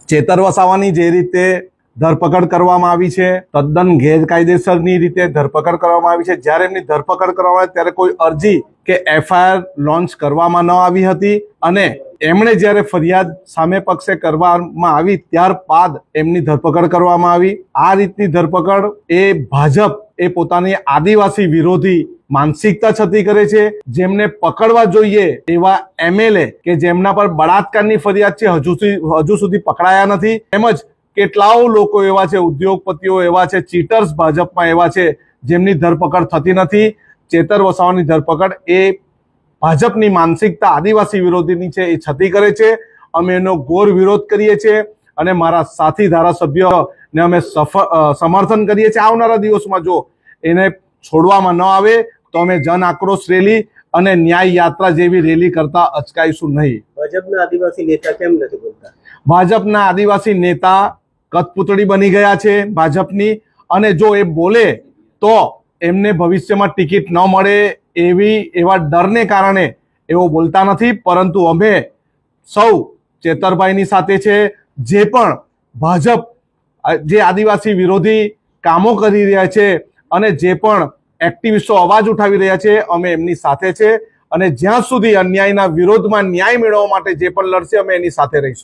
ચેતર વસાવાની જે રીતે ધરપકડ કરવામાં આવી છે, તદ્દન ગેરકાયદેસરની રીતે ધરપકડ કરવામાં આવી છે. જ્યારે એમની ધરપકડ કરવામાં આવી ત્યારે કોઈ અરજી કે એફઆઈઆર લોન્ચ કરવામાં ન આવી હતી અને એમણે જ્યારે ફરિયાદ સામે પક્ષે કરવામાં આવી ત્યારબાદ એમની ધરપકડ કરવામાં આવી. આ રીતની ધરપકડ એ ભાજપ એ પોતાની આદિવાસી વિરોધી માનસિકતા છતી કરે છે. જેમને પકડવા જોઈએ એવા એમએલએ કે જેમના પર બળાત્કારની ફરિયાદ છે હજુ સુધી પકડાયા નથી. તેમજ કેટલાઓ લોકો એવા છે, ઉદ્યોગપતિઓ એવા છે, ચીટર્સ ભાજપમાં એવા છે જેમની ધરપકડ થતી નથી. ચેતર વસાવાની ધરપકડ એ ભાજપની માનસિકતા આદિવાસી વિરોધીની છે, એ છતી કરે છે. અમે એનો ઘોર વિરોધ કરીએ છીએ અને મારા સાથી ધારાસભ્યોને અમે સમર્થન કરીએ છીએ. આવનારા દિવસમાં જો એને છોડવામાં ન આવે તો અમે જન આક્રોશ રેલી અને ન્યાય યાત્રા જેવી રેલી કરતા અચકાઈશું નહીં. ભાજપના આદિવાસી નેતા કેમ નથી બોલતા? ભાજપના આદિવાસી નેતા કઠપૂતળી બની ગયા છે ભાજપની, અને જો એ બોલે તો એમને ભવિષ્યમાં ટિકિટ ન મળે એવા ડરને કારણે એવો બોલતા નથી. પરંતુ અમે સૌ ચેતરભાઈની સાથે છે. જે પણ ભાજપ જે આદિવાસી વિરોધી કામો કરી રહ્યા છે અને જે પણ એક્ટિવિસ્ટો અવાજ ઉઠાવી રહ્યા છે, અમે એમની સાથે છે અને જ્યાં સુધી અન્યાયના વિરોધમાં ન્યાય મેળવવા માટે જે પણ લડશે અમે એની સાથે રહીશું.